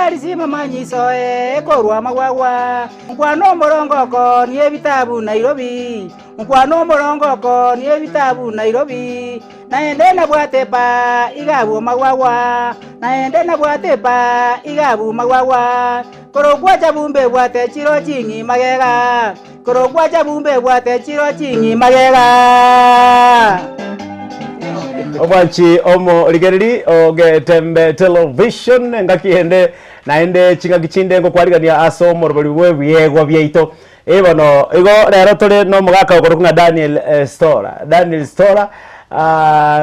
Serikali sima manyisoe korwa magwagwa. Mkwano morongoko ni ebitabu Nairobi. Mkwano morongoko ni ebitabu Nairobi. Naende na bwatepa igabu magwagwa. Naende na bwatepa igabu magwagwa. Korogwa chabumbe bwate chiro chingi magega. Korogwa chabumbe bwate chiro chingi magega. Obanchi omo ligereri ogetembe television ngakiende naende chinga gichinde ngo kwarigania aso morobali we biegwa byaito ebono igo rero tole no mugaka okorukunga Daniel Stora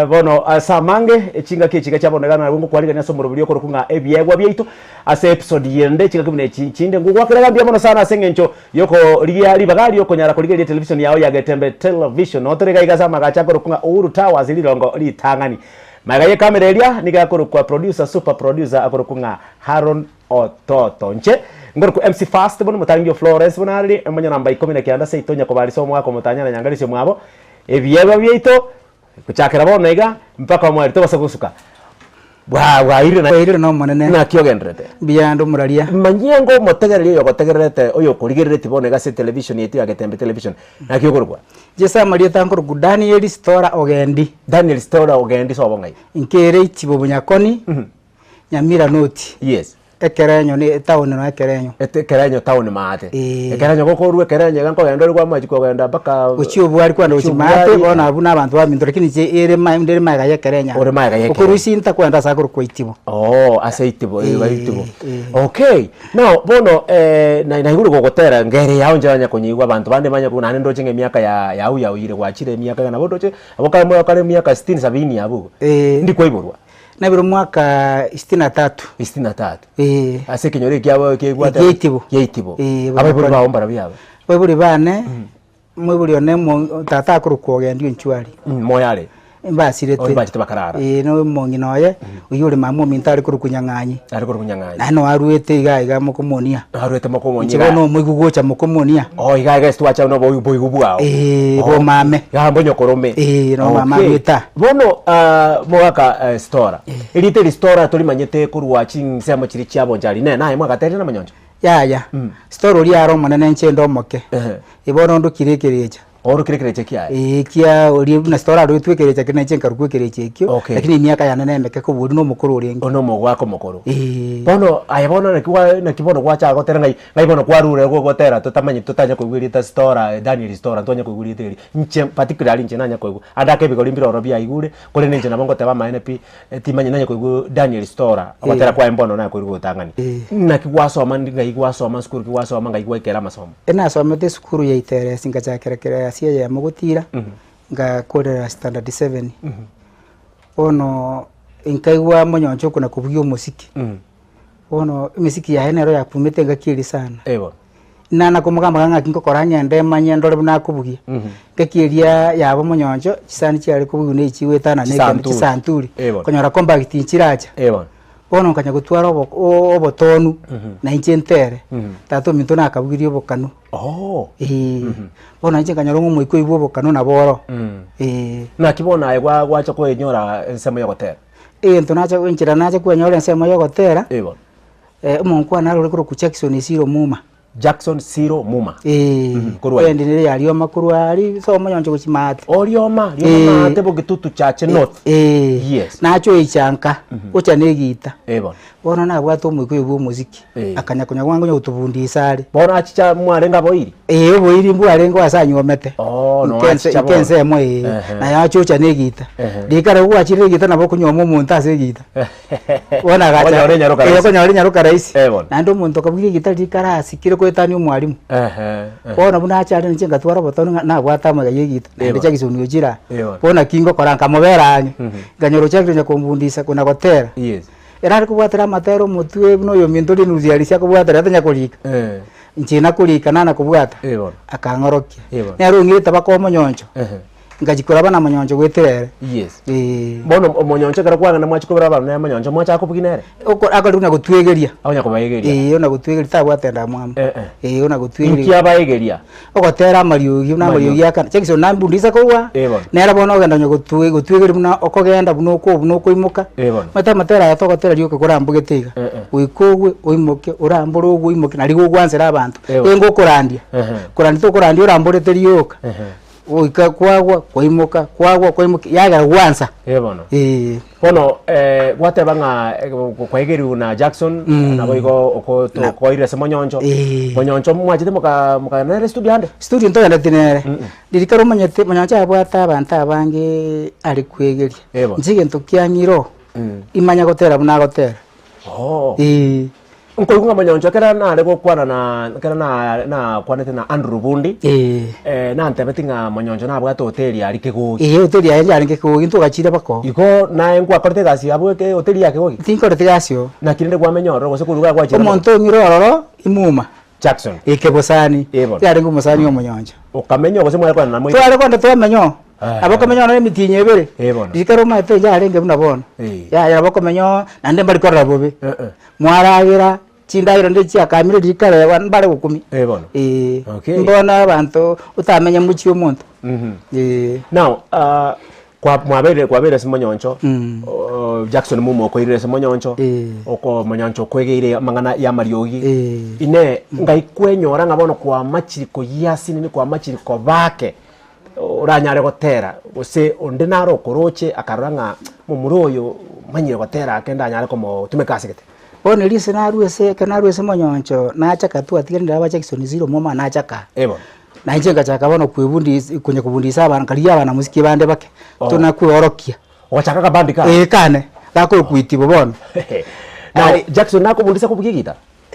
bono samange chinga kichiga chabonegana ngo kwarigania aso morobali okorukunga ebiegwa byaito ase episode yende chinga kimune chinde ngo kwakerega bya bono sana sengencho yoko liali bagali yoko nyara kuligeria television yao ya getembe television otorega igaza magacha korukunga Uhuru Towers lirongo litangani magaye kamera elia nigakorukwa producer super producer akorukunga Haron Ototo nche ngorku MC Fast bono mutangio Florence bonari emonyo namba 19 seitonya ko bali so mwako mutanya na nyangarisho mwabo ebyeba byeito kuchakira bono iga mpaka mwari to basagusuka ire no monene na kyogendrete biyando muralia manyengo motegerere yo gotegerete oyo kurigerere tibone gase television yetu ya getembe television na kyokorwa jesa maria tankor Daniel Stora ogendi so bongai inkere itibo bunyakoni nyamira noti yes ekerenyo ni town no ekerenyo town maate ekerenyo gokorwe ekerenyo ganko gendo kwa majiko genda baka uchiubu ari kwanda uchimate bona abuna abantu bamindu lakini je ere ndere maga yekerenya ore maga yekerenya okurusi nta kwenda sakuru kwa itibo ase itibo itibo okay now bono na iguru gogotera ngere yawo njanya kunyigwa abantu bande manya kuna ndo chinge miaka ya uyire gwachire miaka kana bodoche aboka kale miaka 60 70 yabo ndiko iborwa na biro mwaka 63 ase kinyore kyabo kegwata yeitibo ababuri bawo mbarabyabo baburi bane mweburi one tata kurukoge ndio nchwari moyale mbasirete ombachite bakarara no monginoye uyure mamu mintari kurukunyang'anyi nano aruete iga mukomonia chibano mwigugocha mukomonia iga stwacha no boyugubwao bo mame ya mbonyo korome no mama bita bono mwaka Stora elite Stora tuli manyete kurwa chinsema chiri cyabo njali naye mwaka tere na manyonjo ya Stora uri aro manene nchendo moke ibono ndo kirekereja oru kirekereje kia kia uri na Stora ru twekereje kine chenka ru kwekereje kyo lakini miaka ya nene meke ko budi no mukuru urengi ono mogwako mukuru bono ayabona na kibono gwacha gotera ngai bono kwarure gogotera tutamanye tutanya kwigwirita Stora Daniel Stora ntwanya kwigwirita iri nche particularly nche nanya kwigwa adake bigori mbiro robia igure kole nje na bongo teba maene pi timanye nanya kwigwa Daniel Stora gotera kwa embono na kwigwa utangani na kigwaso amandinga igwaso amaskuru kigwaso amanga igwa ikera masomo ena somete skuru ya itere singa cha kerekere asia ya mugutira nga korera standard 7 ono inkaigwa monyoncho kuna kubugyo musiki ono misiki ya enero ya kumete ngakiri sana nana kumugamba nganga kinko koranya ndema nyendore buna kubugia ngakiria yabo monyoncho kisani cyari kubugu ne chiwetana ne kisanturi konyora komba gitinchiracha ono kanya gutwara obotonu na inchentere tato minto na kabugirio obokanu bona nje kanya rongo mwiko ibo obokanu na boro na kibona aigwa gwacha ko enyora ensemo yogotera ntonacha wenchira nacha kwenyora ensemo yogotera umuntu ana ruri kuro ku Jackson Siro Muma kurwa ndinire yaliyo makuru ari so monyonje kuchimate orioma mate bogitutu chache north yes nacho ichanka ucha negita bona na bwato mwiko yubu muziki akanya kunya kwangu nyotubundisa ari bona achicha mwarenga boiri boiri mbu arengo asanyomete no kense mwe na yacho ucha negita dikara ku achire gita na bokunyomo muntu asegita bona gacha konya nyaruka raisi na ndo muntu kabwire gita dikara asikire kwetani umwalimu bona buna achari nchenga twara botonu na bwata magaye gita ndicha kisunu jira bona kingo koranka moberanye ganyoro chakire nyakombundisa kuna gotera era kubwatira matero mutwe bino yo mindori nuzialisia kubwatira atanya kulika nchina kulika nana kubwata akangorokia nero ngire tabako monyonjo ngajikora bana manyonjo gweterere yes bono monyonjo kara kwanga na mwachikobera bana manyonjo mwacha akubuginere akoruna gutwegeria abonya kubayegeria ona gutwegeria tabwatenda mwamba ona gutwegeria iki abayegeria ogotera mariogi na mariogi akana chekiso nambundisa kowa nera bono ogenda nyo gutwegeria buna okogenda buno koimuka matera yatogotera rioke kurambugetiga uikogwe uimoke uramburo ogwo imoke nari gugwanzira abantu engo kurandia to kurandia uramburete rioka uika kwagwa koimuka yaga gwanza bono bono gwateba nga kwaigeri na Jackson na boigo okoto koire se monyonjo mwajite muka nere studio ntogenda tinere dirikaro manyete monyonjo abwata abantu abange ari kwegeria njige ntukyangiro imanya gotera buna gotera nkoigunga manyonjo kera nare gokwana na kwanete na Andrew Bundi na ntebetinga manyonjo na abwata hoteli ari kegogi hoteli ya ari kegogi ntugachire bako iko na engwa korte gasi abweke hoteli yake gogi tinkorte gasio na kirinde kwa menyoro gose kuruga kwa chira omonto ngirororo imuma Jackson ikebosani yari ngumosani omonyonjo okamenyo gose mwari kwana na mwe tware kwanda twamenyo abokomenyo na mitinye ebere dikaro mate ya renge buna bono ya abokomenyo nande mbali korra bobe mwaragira chindairo ndichi akamire dikare wan bare gukumi bono mbona abantu utamenya muchi omuntu now kwa mwabere simonyoncho Jackson mumo ko ire simonyoncho oko monyoncho kwegeire mangana ya mariogi ine ngai kwenyora ngabono kwa machiriko yasini ni kwa machiriko bake uranyare gotera gose onde naro koroche akaranga mumuroyo manyire gotera akenda nyare komo tumekasigete one lise naruese kanaruese monyoncho nachaka tu atigenda aba Jackson zero moma nachaka na njenga chaka bono kwebundi kunye kubundisa abana kali abana musiki bande bake tuna kuorokia wachaka ka bandi ka kane gakuru kuitibo bono na Jackson nako bundisa kubugigita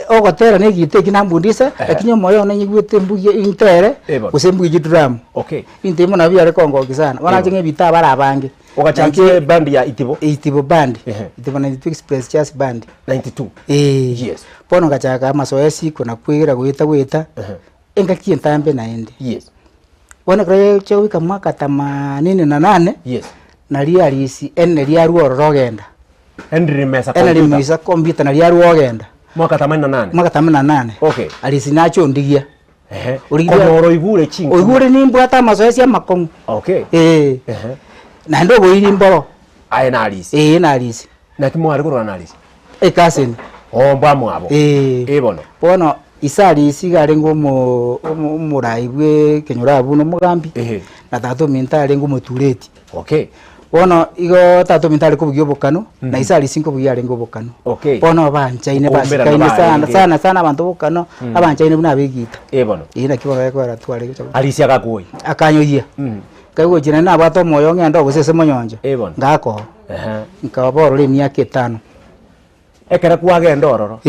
ogotera ne gite kinambundisa akinyo moyo ne nyigwete mbuye intere usembuye drum intemo na bya rekongo kisana wana chinge bita barabange ogachankie band ya itibo band itibo na Express Jazz Band 92 yes pono gachaka masoesi kuna kwira gwita enga kientambe naende wana kare chewi kama mwaka 88 na liarisi ene liaru orogenda Henry Mesa computer na liaru ogenda mwaka 88 alisi nacho ndigia konoro igure chingo igure nimbo ata mazoezi ya makongo na ndo boiri mboro na alisi na kimwari kurwa na alisi kasen mbamo abo bono isali sigare ngomo umuraibwe kenyora abuno mugambi na tato mentale ngomo tureti bono igo tato mentale kubugyo bokano na isali sinko bugya rengo bokano bono banchaine basikaine sana abantu bokano abanchaine buna begita ina kibono yako aratwale alisi akakuyi akanyoyia kaigo jina na bato moyo ngendo gusese monyonjo ngako nkaboro le myaka 5 ekera kuagenda ororo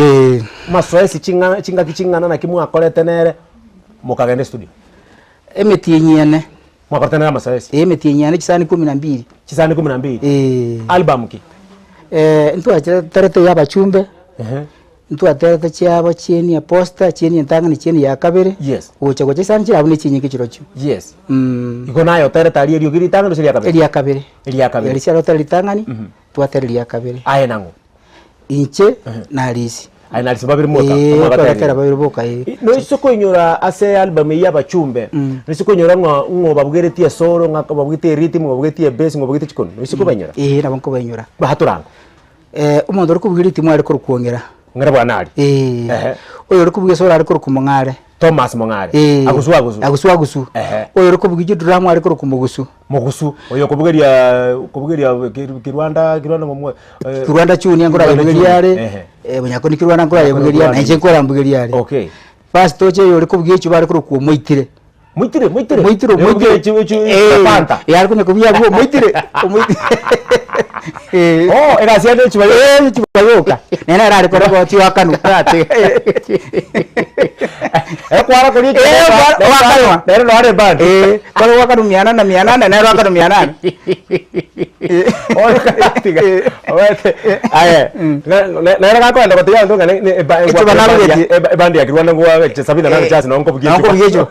masoesi chinga kichingana na kimu akorete nere mukagende studio emetinyene mwakorete nere masoesi emetinyene chisani 12 album ki ntu atarete yaba chumbe ntu atarete cyaba cheni ya poster cheni ntanga ni cheni ya kabere ucha goche sanchi abune chinyi kichirocho iko nayo tarete ali eri ogiri tanga ndo ya kabere eli cia rotari tangani tu atarete ya kabere aye nango inche na alisi analisi babiri moka amakatera babiri boka no isoko inyora ase album ya bachumbe no isoko inyora ngo babweretie solo nga babwite rhythm ngo babwite bass ngo babwite chikono no isoko banyora nabonko banyora bahaturango umuntu uri kubwira rhythm ari kurukwongera ngara bwanari oyo uri kubwira solo ari kurukumungare Thomas Mongare aguswagusu oyo uri kubwira drum ari kurukumugusu mugusu oyo kubwira Kirwanda Kirwanda chuni ngora yabwira ari bunyako ni Kirwanda ngora yabwira na nje ngora mbwira ari first toche oyo uri kubwira cyo bari kurukumoitire muitire panta yari kunya kubya bwo muitire erasia de chibayoka nena rari kora ko chiwa kanu ate Kwara kuri wakanwa nero no are band kwa wakanu 800 nero wakanu 800 Oye katiga Owete Aye Nero kakwenda kotiga ndo ngane band ya Kirwanda ngwa sabina na chasi na bugejo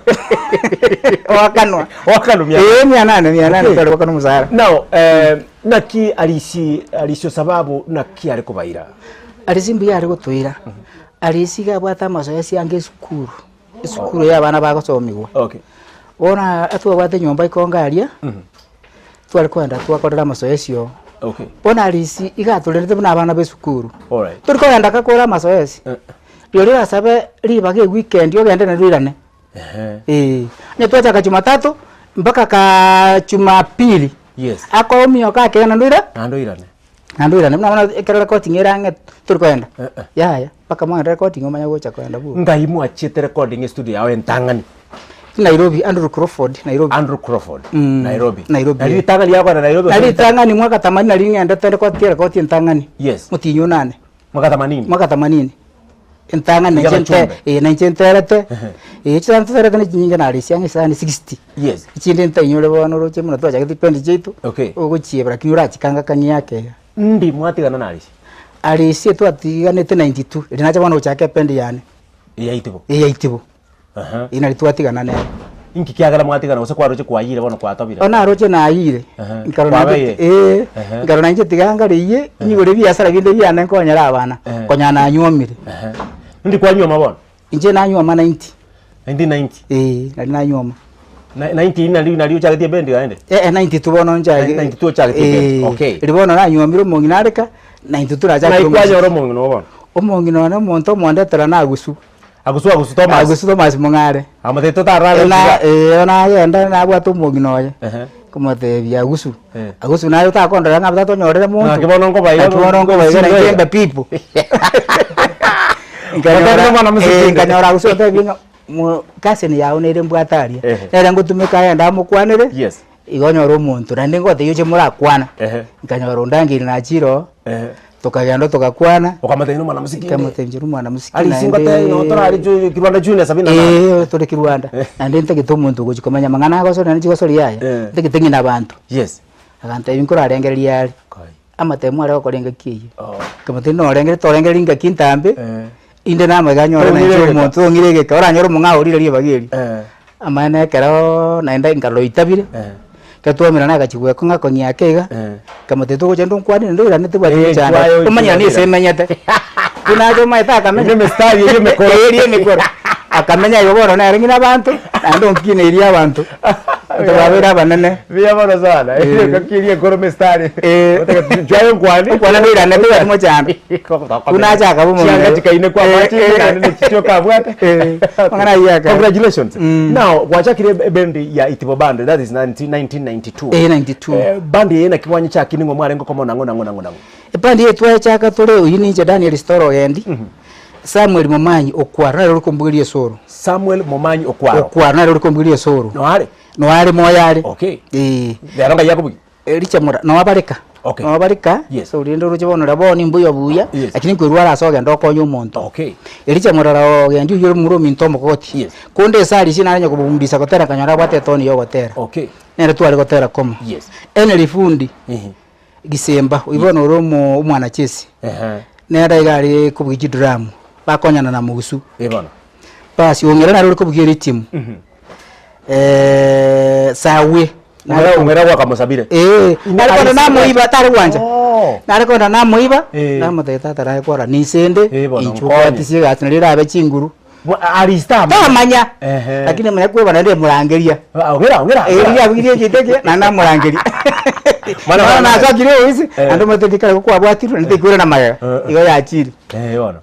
wakanwa 800 kwa wakanu muzara now naki alisio sababu naki ari kubaira alisimbi yari gutwira alisiga bwata mazoezi yange sukuru y'abana bagosomigwa okay ona atwa bwate nyomba ikongaria twari kwenda twakorera mazoezi yo okay ona alisi igatulirite buna abana be sukuru all right turi kwenda kakora mazoezi ryo rira sabe ribage weekend yo gende na rwirane nyatwacha Jumatatu mpaka ka Jumapili yes akomio kake na ndwira Nanduira mna ekera recording irange turi kwenda ya paka mwa recording omanya gocha kwenda bu ngai mu achete recording studio yawe entangani Nairobi Andrew Crawford Nairobi Nairobi tangani yako na Nairobi nali tangani mwaka 80 nali ngenda recording entangani yes mutinyo nane mwaka 80 entangani nanjenterete chanterete ni nyinga nali siange sana 60 yes ichinde ntanyo le bono roche muna twacha kitipendi chetu okay ogochiebra kinyura chikanga kanya yake ndi mwatigana nalisi alisi twatiganite 92 rinacha bwana uchake pendi yani yaitibo ina litwatigana ne inki kiagala mwatigana ose kwaroche kwayire bono kwatobira ona roche na ayire nkarona nje tiganga riye nyigore biasara binde byana nkonyara abana konyana anyomire ndi kwanywa mabona inje nanywa 90 nali nanywa 90 nali uchagete bendi gaende 92 bono njage 92 uchagete bendi okay ribono nanywa miro monginareka 92 raja na ikwaje oro mongino bono omongino na monto mondetera na agusu Thomas mongare amateto tarara na yenda na bwa tomongino ye kumate bya agusu nayo ta kondora ngabata tonyorere muntu akibono ngo baira ngembe pipo nganyora agusu tebinga kasi ni yaone ire mbwataria nera ngutumika yenda mukwanire yes igonyora omuntu na ningote yoche murakwana nganyora undangiri na chiro tukagenda tukakwana ukamate mwana musiki kamutenjuru mwana musiki ali singote no torari Kirwanda junior sabina tore Kirwanda ande nteke muntu guchikomanya mangana ago so nani chigosori yaya nteke tengi na bantu yes aganta ibinkora arengeria yari amatemu ari okorenga kiye kamate no arengere torengere inga kintambe inde na maganyora na cyo muntu ngirege ka oranyoro munga orire rie bageri amana kero naenda ingalo itabire katwamira na gachigwe ko ngako nyakega kamate to gojendo kwani ndo ira nete bari cyane umanya ni semenyete kunajo maita kamenya mestari iyo mekoro akamenya yoboro na ringi nabantu ando nkine iri abantu babera banene biyabona sana kakirie koro mestari jwayo kwani ndo ira nete bari mo cyane kunaja akabumo cyanga chikaine kwa machi kandi chicho kabwate ngana yaka congratulations now wachakire bendi ya Itibo band that is 1992 92 bandi yena kiwanyi cha kiningo mwarengo komo nango bandi yetu yachaka tole uyini nje Daniel Storo yendi Samuel Momanyi okwara rero kumbugirie soro Samuel Momanyi okwara rero kumbugirie soro no are moyare okay yaranga yakubugi richa mura no abareka okay no abareka so rindo ruche bono raboni mbuyo buya lakini kwirwara asoga ndoko nyomonto okay richa mura ro yanju yoro muro mintomo koti kunde sari sinanya kubumbisa kotera kanyara bwate toni yo gotera okay nere twari gotera koma ene lifundi gisemba ibona uromo umwana chesi nera igari kubwiki drum bakonyana na mugusu ibona basi ongera na ruri kubwira timu sawe ongera kwa kamusabire nariko na muiba tari wanja nariko na muiba na muteta tara ikora ni sende ichuka tisiga atinira abe chinguru arista manya lakini manya kwe bana ndi murangeria ongera ria bwire jiteke na murangeria mana na sakire wisi ando muteka kwa bwatiru ndikure na maya igo ya chiri bona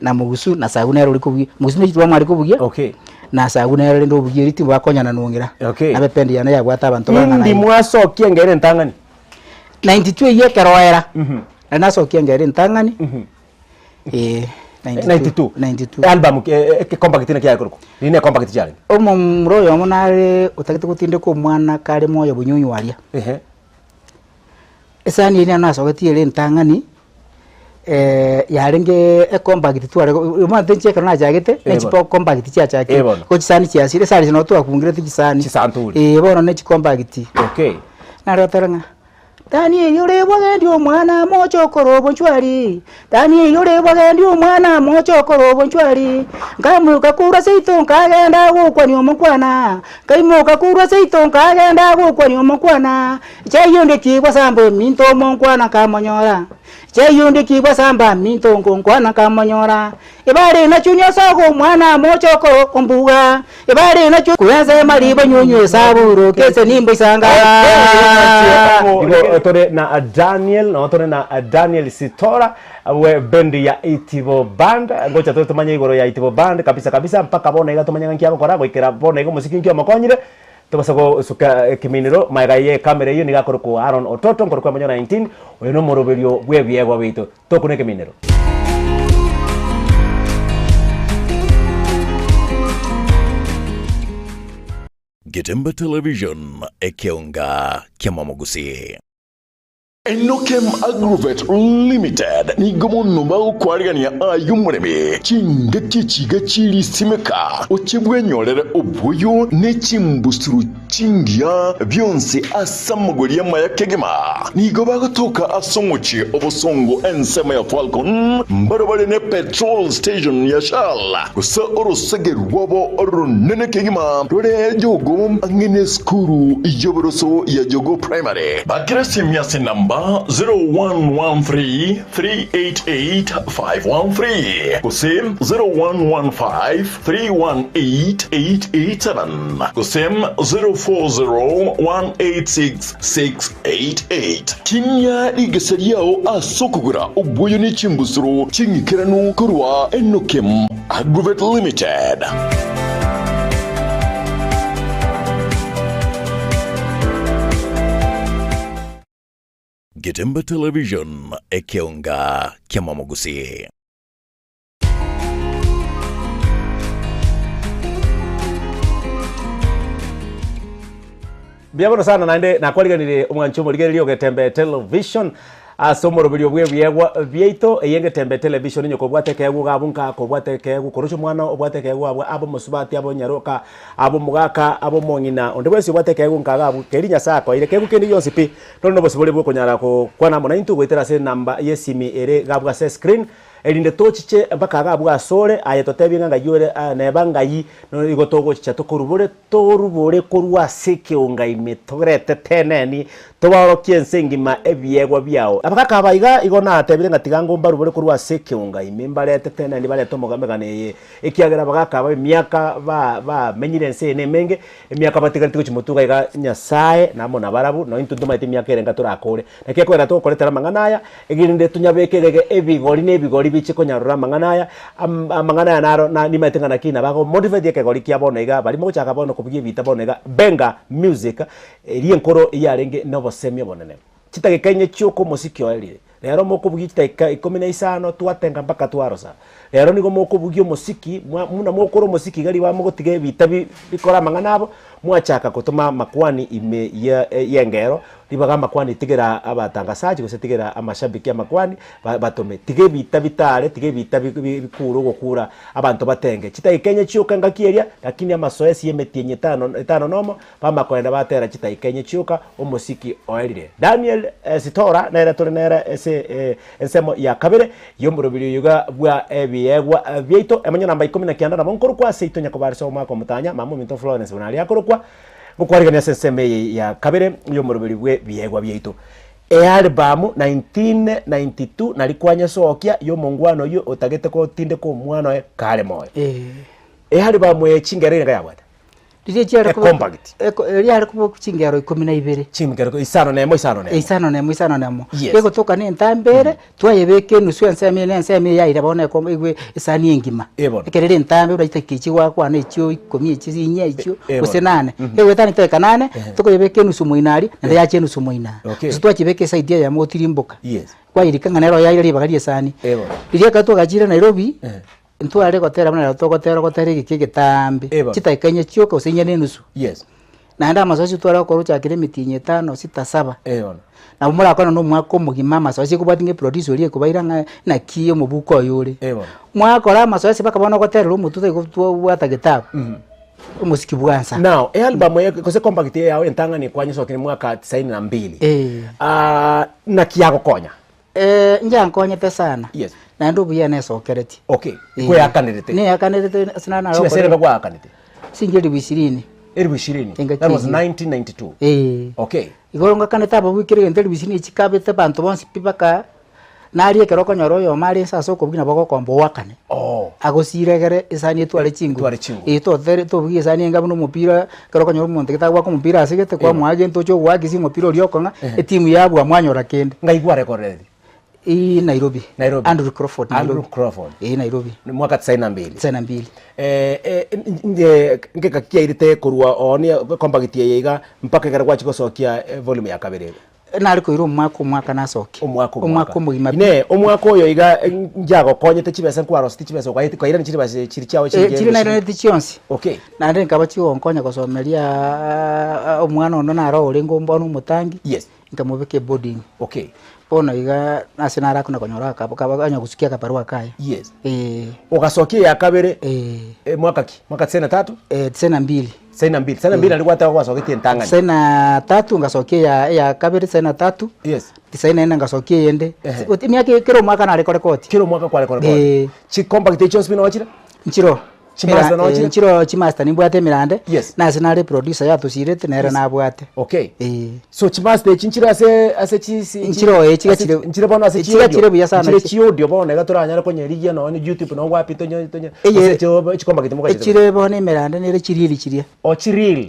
na mugusu na saguna ruri kubugi mugusu ni twamari kubugi okay na saguna ruri ndo bugi riti bakonyana nongera na bependi yana ya bwata abantu bana ndi mwasokia ngere ntangani 92 ye karoera na nasokia ngere ntangani 92 album ke compact tina kya kuruko nine compact jale omo mroyo monare utakite kutinde ko mwana kale moyo bunyunyu walia esani ina nasogatie le ntangani yarenge compact tware umante cheka na jagete nechipo compact cha chake ko chisani chiasire sari no to akungire chisani bono ne compact okay na rotaranga Daniel yule bwaga ndio mwana mochokoro bonchwari Daniel yule bwaga ndio mwana mochokoro bonchwari ngamuka kura seito kagenda gukwa ni omukwana kaimuka kura seito kagenda gukwa ni omukwana chayonde kigwa sambo minto monkwana kamonyora chayonde kigwa samba minto ngonkwana kamonyora ibare na chunya sago mwana mochokoro kombuga ibare na chu kuyanza malibo nyonyo saburo kese nimbo isanga tore na Daniel no tore na Daniel Sitora we bendi ya Itivo Band ngocha tore tumanye igoro ya Itivo Band kabisa mpaka bona iga tumanye nkiago kora goikera bona igo musiki nkyo makonyire tubasa go suka kiminiro maigaye kamera iyo niga koroko Aaron Ototo koroko manyo 19 oyo no moroberio bwe byegwa bito tokune kiminiro Getembe Television ekeonga kiamamogusi. Enokem Agrovet Limited ni gomono ba kwarigania ayumureme chingeki chigachiri simeka ochibwenyorere obuyo ne chimbusuru chingia byonse asamugoria mayakegema ni goba gotoka asongochi obosongo ensema ya Falcon mbarabare ne petrol station ya Shell kusa orosege rwobo oronene kegema rore jogo angene skuru ijoboroso ya jogo primary bakira simya sinamba 0113-388-513 Kusem 0115-318-887 Kusem 040-186-688 Kinya igeseriao asokugura obuyo ni chimbusuru chingikiranu kurwa Enokem Agrovet Limited. Getembe Television ekeonga kiamamogusi. Biabono sana naende na kwaliganire omwanchumo ligerio Getembe Television asomoro bilio bwe byegwa byeito eyenge Tembe Television nyoko bwate kegu gabunka ko bwate kegu korusho mwana obwate kegu abo musubati abo nyaroka abo mugaka abo mongina onde bwese bwate kegu nkagabu kerinya sako ile kegu kendi yonsi pi tono bosibole bwo konyara ko kwana mona intu gwetera se namba yesimi ere gabwa se screen elinde tochiche mpaka gabwa sore ayetotebinga ngayore na bangayi no igotogo chicha tokurubure torubure korwa seke ongaime torete teneni tobaro kiensengima ebyegwa byao abakaka baiga igona atebire ngatigango mbarubure korwa seke ongaime mbarete teneni bale tomogamegane ekiagera abakaka ba miaka ba menyire nse ne menge miaka batigatiko chimutuga iga nyasaye namo nabarabu no intu nduma miaka erenga turakore nakiakwera to koletera manganaya egirinde tunyabekege ebigori nebigori bichiko nyarura manganaya manganaya naro na nimetengana kina bago motivate yake gori kia bona iga bari mo chaka bona kubiye bita bona iga benga music rienkoro yarenge nobo semyo bonene chitage kenye cyoko musiki oelire rero moko bugita 15 twatenga mpaka twarosa rero nigo moko bugyo musiki muna mokoro musiki gari wa mogotige bita bikora manganabo mwachaka kutuma makwani ime yengero libaga makwani tigera abatangasaji gusetigera amashabiki ya makwani batome tige bita bitare tige bita bikuru gukura abantu batenge chita ikenye cyuka ngakieria lakini amasoesi yemetinye 5 nomo bamakwenda batera chita ikenye cyuka umusiki oelire Daniel Sitora nera torenera ensemo ya kabere yomburo yuga bwa ebyegwa byeito emanyo namba 19 na bonkuru kwa seito nyakobarso omako mutanya mamu minto Florence bonali akorokwa mukwarigania senseme ya kabere yomburo byegwa byeito album 1992 nalikwanya sokia yo mongwano yo otagete ko tinde ko mwana kale moyo album chingerere yabwata Dije chara ko yari ko kuchingero 12 chingero isano nemo yego toka ne ntambere twayebeke nusu enseme ya ira bona ko igwe isani engima ekerere ntambe urayita kichi wakwa ne cyo 10 chizinya icho usenane ewe tani teka nane toko yebeke nusu muinari na ya che nusu muina twachibeke side ya motirimboka kwa irikanga nero ya ira bagari esani dije ka twagajira Nairobi ntware gotera mwana togotera gotera giki gitambi chita ikenye cyoko usinya nenusu naenda mazoezi twara korucha kilomita 5 6 7 Eona. na umura kona no mwako mugima mazoezi kubatinge produce uri kubaira na kiyo mubuko yuri Eona. mwako ra mazoezi bakabona goterera umutuze gutwata gitabu umusiki bwansa Now album yako kose compact yao entanga ni kwanye so kini mwaka 92 na kiago konya nja nkonyete sana yes na ndu buya nesokereti okay iko yakanirite ne yakanirite sinana chime sere bagwa yakanite singeli 20 eri 20 that was 1992 okay igoronga kaneta abo wikire ngeli 20 chikabete bantu bonsi pipaka nari ekero nyoro yo mari sasa ko bwina bako kombo wakane agosiregere isani etware chingu ito there to bwi isani enga buno mupira kero konyoro monte kitagwa ko mupira asigete kwa mwage ntocho gwagisi mupira uri okonga etimu yabwa mwanyora kende ngaigwa record Nairobi Andrew Crawford Nairobi mwaka 92 92 irite kurua oni kombagitie yiga mpaka gara gwachiko sokia volume ya kabere nari ko mwaka nasoki omwaka mugima ne omwaka oyo iga njago konyete chibesa kwaro sti chibesa kwa ira ni chibasa chiri chao chiri na ire tichionsi okay na ndi nkabachi onkonya gosomeria omwana ono naro uri ngombo no mutangi yes nkamubeke boarding okay pono iga nasinara kuna konyora kanya gusikia kaparua kaya yes ugasokia ya kabere mwaka 93 92 alikuwa atawa kwasokia ntangani 93 ngasokia ya kabere 93 yes 94 ngasokia yende miaka kero mwaka na rekodi kero mwaka kwa rekodi chi compact echo spin wachira nchiro Chimasta no chira nchiro chimasta nimbwate mirande yes na sinari producer ya tusirete nera na bwate okay so chimasta chinchira ase chisi nchiro chigachire nchiro bono ase chigachire buya sana nchiro chiaudio bono gaturanya ko nyerigia no ni YouTube no wapi tonyo ase chikomba kitimuka chire bono mirande nere chirili chiria chirili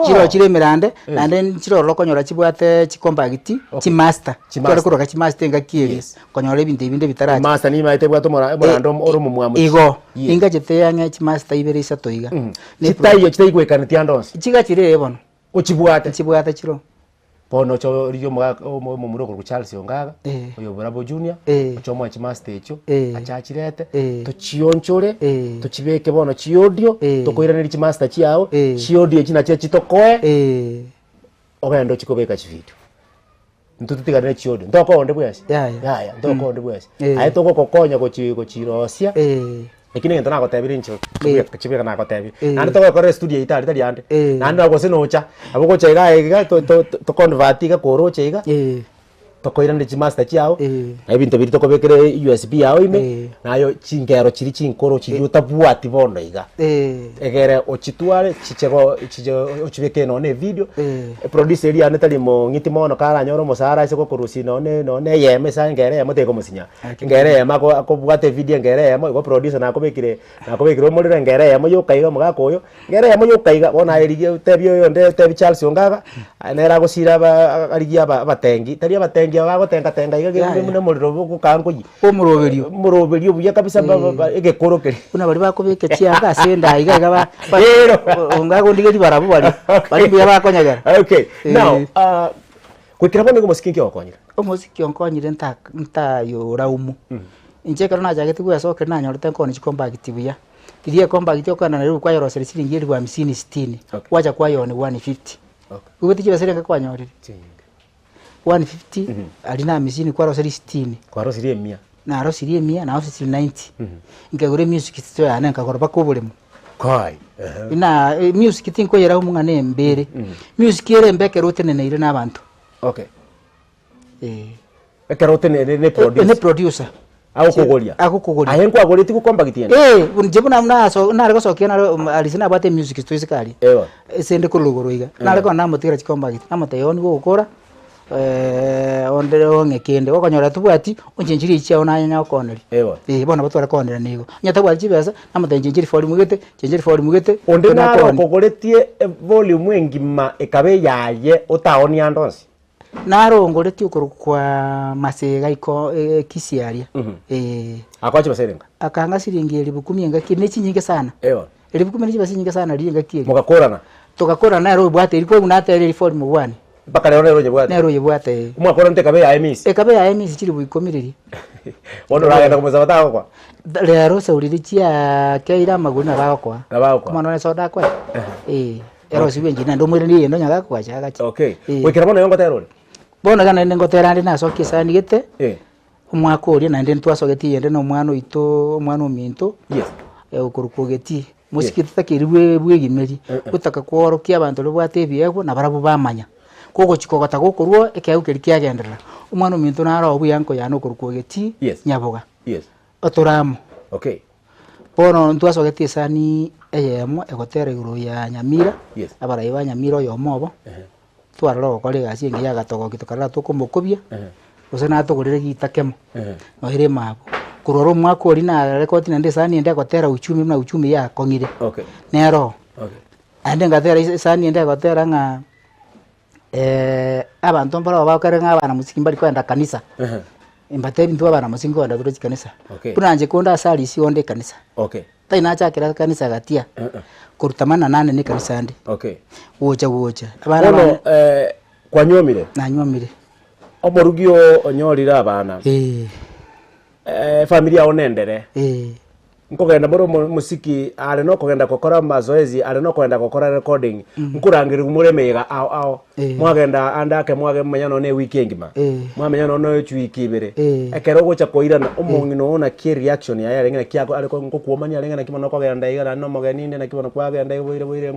chiro chire mirande and then chiro lokonyora chibwate chikomba giti chimasta kore kuroka chimasta ngakiye konyora ibinde bitaraje master ni maite bwato morando oromo mwamu igo inga jete chimasta ibere isato iga chitayo chitaigwekana tiandonse chigachire bono ochibwate chiro pono cho riyo mu muroko ku Charles Ongaga oyo Bravo Junior ochomo chimasta echo achachirete tuchionchore tuchibeke bono chiodio tukoiranira chimasta chiao chiodio china chitokoe ogendo chikobeka chividio ntutitigane chiodio ndoko onde bwasi ya ndoko onde bwasi aito gokokonya gochirosia lakini ngento nako tebiri ncho chibeka nako tebi nandi to ko studio itali ande nandi nako sinocha abo ko chega to convert ga koro chega to koirande chimaster chiao ebintu biri to kobekere USB yao ime nayo chingero chiri chinkoro chiruta bwati bono iga egere ochitware chichego ochibeke no ne video producer ri ane tali mo ngiti mono kala nyoro mosara ise ko kurusi no ne yeme sa ngere yemo te ko musinya ngere yema ko bwate video ngere yemo ko producer na ko bekire mo ngere yemo yo kaiga mga koyo ngere yemo yo kaiga bona eri tebyo yo nde tebi Charles Ongaga anera go sira ba arigia batengi tari batengi bagotenga iga mune muriro gukango yi muroberio buya kabisa egekorokeri kuna bari bakobeke chianga senda iga ba ongago ndigeri barabu bari buya bakonyagara okay now kwikira bono ngo musiki okonyira omuziki onkonyire nta yo raumu inje karona jageti guya soke na nyorete nkoni chikomba gitibuya irie komba gitio kana na kwa yoro siringi eri 50 60 wacha kwa yone 150 ubeti basere kwa nyorire 150 alina machine kwa rosari 60 kwa rosari 100 na rosari 100 na rosari 90 ngagure music store ana ngakora bakobulemo kai ina music tinko yera umungane mbere music yere mbeke rotene na ire nabantu okay ekarotene ne producer akukogoria ahenko agoriti gukomba gitiene unjebu naso nariko sokia na alisina bate music store sikali sende kulugoro iga nariko namutira chikomba giti amatayoni gukora onde ongekende okonyora tubwati onjenjiri chiao na nyanya okoneri bona batwara konera nigo nyata bwa chibesa amatenjenjiri for mugete onde na kogoretie volume ngima ekabe yaye otaoni andonsi narongoretie ukuru kwa masega iko kisiaria akwachi baserenga akanga siringi 10,000 ngaki nechi nyinge sana 10,000 nichi basi nyinge sana ringa kiri mugakorana tugakorana na ro bwate ilikuwa unatele for mugwani baka lero nyebwate nero yebwate mwakora ntekabe ya emis chiri buikomiriri wono ragenda kumeza batako kwa lero sauriri chia keira maguna bakwa mwana ne soda kwa ero siwe njina ndo mwire ni ndo nyaga kwacha gachi okay wikira bono yongo terori bona kana ndo terandi na soki sani gete umwaka uri na ndi twasogeti yende no mwana ito mwana ominto yes ukurukugeti musiki tutakiriwe bwegimeri utaka kworokia abantu rubwate biego na barabu bamanya koko chikogota gokorwo ekeukeri kiagenderera umwana ominto naro obuyanko yano kurukugeti nyaboga yes otoramo okay bono twasogeti sani eyemo egotera iguru ya Nyamira abaraiba Nyamira yo mobo twararo kole gasi ngiya gatogo kitukarara tukumukubia usana tugurire gitakemo no hire mabo kuroro mwako ri na rekodi na ndesani ende gotera uchumi na uchumi ya kongire okay nero okay ande ngatera sani ende gotera nga abantu mbara bakare nga bana musiki mbali kwenda kanisa imbate bintu bana musiki kwenda turi kanisa kunanje konda sali si onde kanisa okay taina cha kira kanisa gatia kurutamana nane ni kanisa ndi okay wocha abana kwa nyomire na nyomire omorugio onyorira abana familia onendere nkogenda boro musiki ale no kogenda kokora mazoezi ale no kogenda kokora recording nkurangire gumuremega ao mwagenda andake mwage menyano ne weekend ma mwamenya no chwiki ibere ekero gocha koirana omongino ona ki reaction ya yale ngena kiako ale ko kuomania ale ngena kimono kogenda igana no mogeni ne kimono kwagenda ibere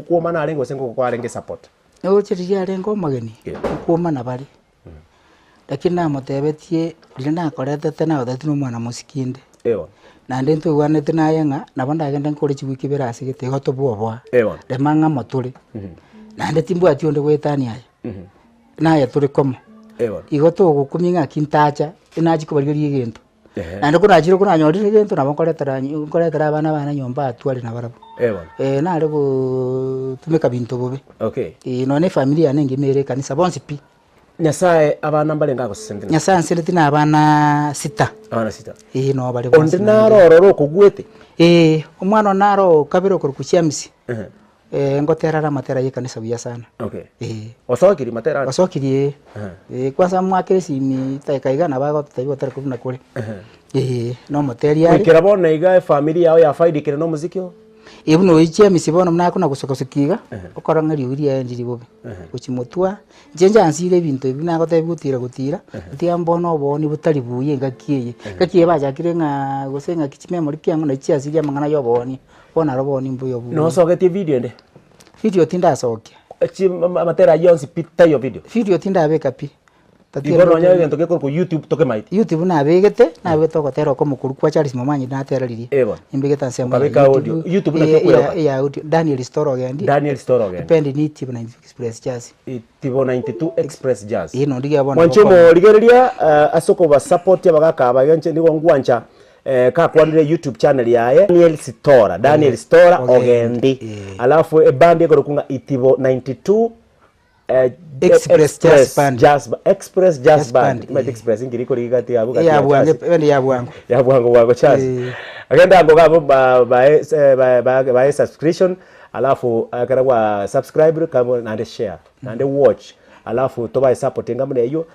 kuomana ale ngosengo kwarenge support ochiriya ale ngo mogeni kuomana bari lakini na motebetie lina korete tena odatino mwana musikinde na ndento gwanete na yenga na banda genda nkore chibwiki berasi gete hoto bwobwa de manga moturi na ndetimbu ati onde gwetani aya na ya turi komo igoto gukuminga kintacha inaji kubaririe gento na ndiko najiro kuna nyorire gento na bakoretera abana nyomba atwali na barabo na arego tumeka bintu bobe okay no ne familia nenge mere kanisa bonsi pi Nyasaye abana mbalenga gusendera Nyasaye nsendeti na abana 6 no bali bonse onde naroro kugwete umwana naro kabiro kurukuchiamisi ngoterara matera yikanisa buya sana okay osokiri matera osokiri kwanza mwakesi mi taikaigana bago tutayibotera kuna kule no materi yari ikira bona iga familia yao ya faidikire no muzikio ibuno ichiamisi bona mnako kusokosekiga okorangari uri enjiri bobe ukimotwa njenja ansire bintu bina gotebutira gutira tiambono boni butari buye ngakiye bajakire nga gosenga kichime muri kyangu na chiasiria mangana yoboni bona roboni mbuyo bu no sogetie video tinda sokia matera yonsi pita yo video tinda abeka pi Igono nya gento gekor ku YouTube toke maiti YouTube na begete na beto gotero ko mukuru kwa Charles Momanyi na terariri imbegeta nsema audio YouTube na kikuya ya audio Daniel Store gendi depend ni tipo 92 Express Jazz tipo 92 Express Jazz ino ndiga bona mwanchomo ligereria asoko ba support yabagaka abayenche nigo ngwancha ka kwandire YouTube channel yaye Daniel Store ogendi alafu ebandi ekoro kunga itivo 92 Express Jazz Band. Mate Express ingiri ko ligati yabu kati. Yabu wango chaz. Agenda ngo gabo ba subscription alafu akara kwa subscribe kama na share na watch alafu to ba support ngamne iyo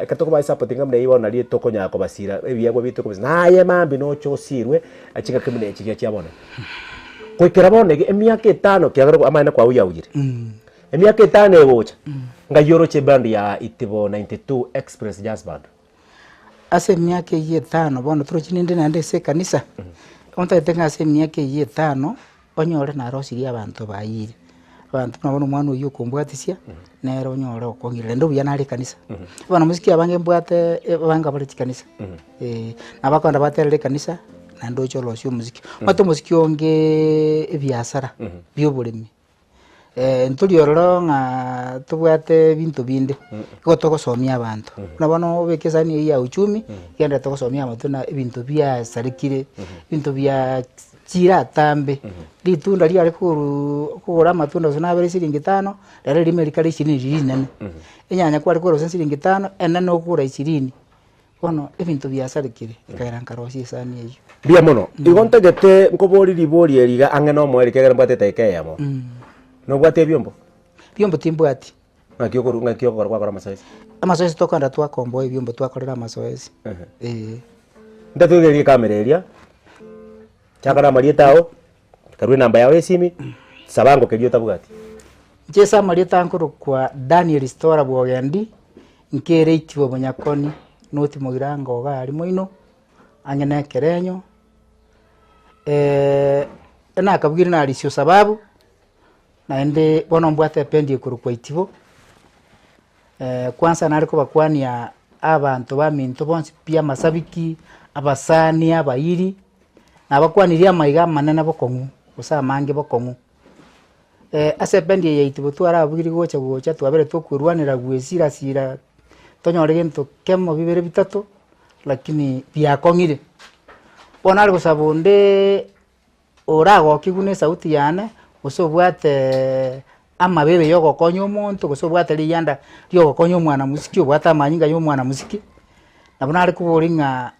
katoko ba support ngamne iyo na lieto ko nyako basira ebiyago bitoko naye mambi no chosirwe achika kimne chiki cyabona. Kwikira bone emyaka 5 kyagara amana kwa uyawire. Emiaka 5 egocha nga yoroche band ya itivo 92 Express Jazz Band ase miaka 5 bono trochinde nande se kanisa onta tenga ase miaka 5 onyore na rosiri abantu bayire abantu nabona mwana uyu kumbwatisia nero onyore okongire ndo bya nari kanisa bana musiki abange mbwate banga bari kanisa nabakonda baterere kanisa nando cholo sio muziki mato muziki onge ebiasara byoburimi nturiororo nga tubwate bintu binde gotogosomia abantu nabano bekezani ya uchumi yenda togosomia amatuna ibintu bya sarikire bintu bya chira tambe litunda lyari kugura amatunda zona bari siringi 5 rero limerikari shirini nene enyanya kwari kugura siringi 5 enana okura 20 kono ibintu bya sarikire ikaranka rosi sani eyo bia mono igontegete nkobori libori eriga angeno mwerekera mbate yamo no bwate byombo timbwati ngakyo kwa masoezi amasoezi tokanda twakombo ibyombo twakorera amasoezi ndatugerie kamera eria chakara marietao karwe namba yawe simi sabango kelio tabugati Jesa Marieta nkuru kwa Daniel Stora Bwogendi nkere itiwo Bunyakoni noti mugirango gari moino angene kerenyo na akabwira na alisio sababu na ende bono mbwate pendi kuru kwa itiwo kwanza nariko bakwania abantu baminto bonsi pia masabiki abasani abairi na bakwaniria maiga manene bokongu usa mange bokongu ase pendi ya itiwo twara abwiri gocha twabere tukurwanira gwesira sira tonyore gento kemo bibere bitatu lakini byakongire bona ari gusabunde orago kigune sauti yane usobwate amabebe yogo konyo omuntu gusobwate liyanda yogo konyo mwana musiki obwata manyinga yo mwana musiki nabona ari kuburinga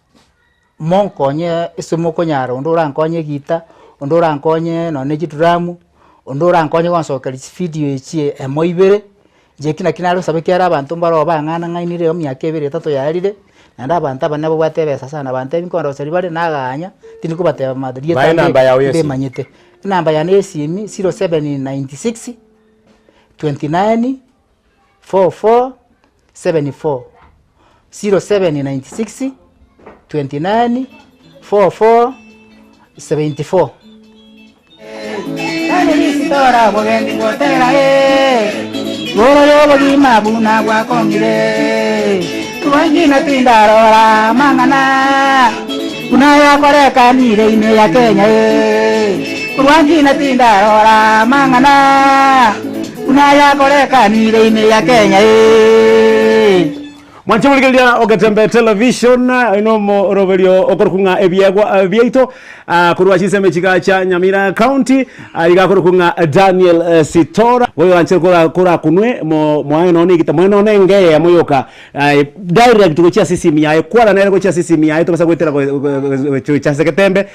monkonye esomoko nyaro ndora nkonye gita ndora nkonye no negituramu ndora nkonye gonsokali video echi emoibere je kina sabiki ara abantu mbaro bangana ngainire yo myaka 2-3 yarire nanda abantu abanabo batebesa sana abantu ebikondo seri bari naganya tini kubateba madri eta namba yawe yesi manyete namba ya nesimi 0796 29 44 74 0796 29 44 74 Stora Bwogendi ngotera Goro yobo gima buna kwa kongire Tuwangina tindarora mangana Kuna ya koreka nire ine ya Kenya Tuwangina tindarora mangana Kuna ya koreka nire ine ya Kenya Mwanchumulikilia Ogatembe Television inomo roverio okorukunga ebiegwa bieito kurwa chiseme chika cha Nyamira County aliga korukunga Daniel Sitora wewe anchekora kura kunwe mwayo noni kita mwana nenge ya moyoka direct kuchia sisi miae kwala na kuchia sisi miae to basagwetera cha seketembe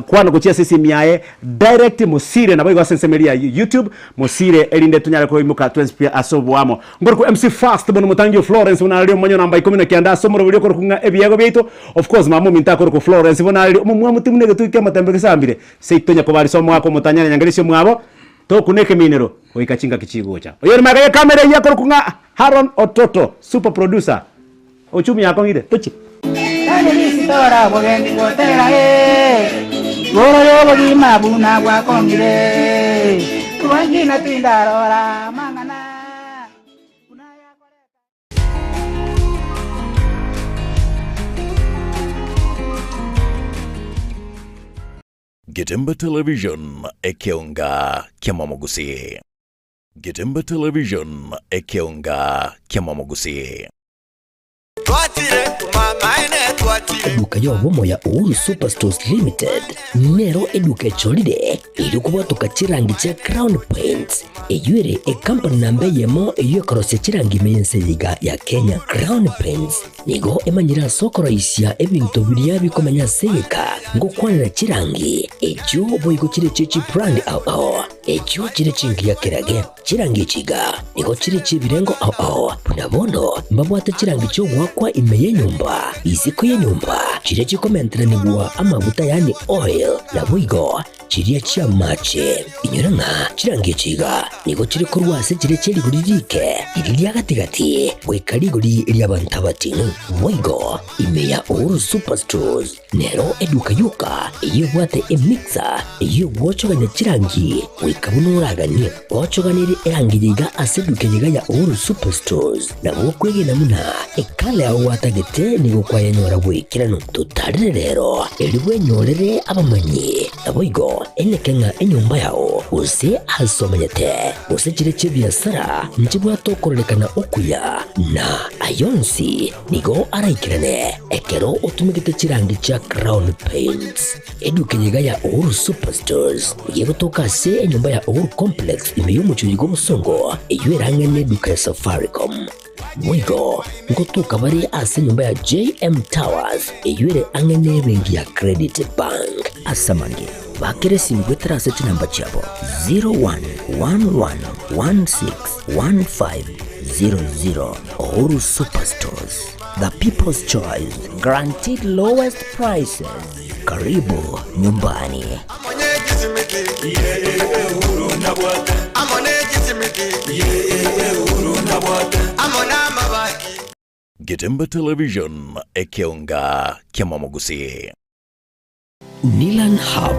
kwana kuchia sisi miae direct musire na boygo sensemeria YouTube musire elinde tunyala ko imuka twenspia asobwamo ngorku MC Fast bono mutangio Florence unalio manyo namba 10 kianda somoro bili korukunga ebiego bieito of course mamu minta koruko Florence bonalio mumwa mutimune getuike matembe kisambire seitonya ko bari somo ako mutanyanya nyangerisho mwabo to kuneke minero oikachinga kichigocha oyeri magaye kamera ya korukunga Haron Ototo super producer ochumi yako ngide tochi Daniel Stora Bwogendi ngotera Goro yobo gima buna kwa kongire Tuwangina tindarora mangana Getembe Television ekeonga kiamamogusi. Getembe Television ekeonga kiamamogusi. Eduka yobomo ya Uhuru Superstores Limited nero eduka cholide ilikuwa tokachirangi cha Crown Paints eyuere company nambe yemo eyo karose chirangi mense liga ya Kenya. Crown Paints nigo emanyira sokoro isia ebintu bilia bikomanya seka ngo kwanira chirangi ejo boygo chire chichi brand ao ejo chire chingi ya kirage chirangi chiga nigo chire chibirengo ao punabono mbabwate chirangi cyo wakwa imeye nyumba iziko ye nyumba chire chikomentera nigwa amavuta yani oil na boygo chiriya chia mache inyuranga chirangi chiga nigo chire kurwase chire cheri guririke iriya gatigati wekariguri iriya bantabatinu boygo imeya Uhuru Superstores nero eduka yuka iyo bwate emixer iyo wochoganya chirangi wikabunuraganye wochoganire erangiriga aseduke yiga ya Uhuru Superstores na bokwege namuna ekale aho watagete nigo kwayanyora wikirano tutarire rero eriwe nyorere abamanyi aboigo enekenga enyumba yao use asomanyete use chire chibiasara njibwa tokorelekana okuya na ayonsi nigo araikirane ekero utumigite chirangi cha Crown Paints eduke yiga ya Uhuru Superstores yego tokase enyumba ya Uhuru Complex imeyumuchuligo musongo eyuerangene duka ya Safaricom Mwigo ngotuka bari ase nyumba ya JM Towers eyuere angene bengi ya Credit Bank asamange bakere simgwetera seti namba chabo 0111161500 Uhuru Superstores, the people's choice, guaranteed lowest prices. Karibu nyumbani. Getembe Television ekeonga kiamamogusi. Nilan Hub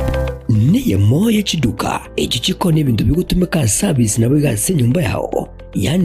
niye moya chiduka echichiko n'ibintu bigutumika service nabo igase nyumba yao yani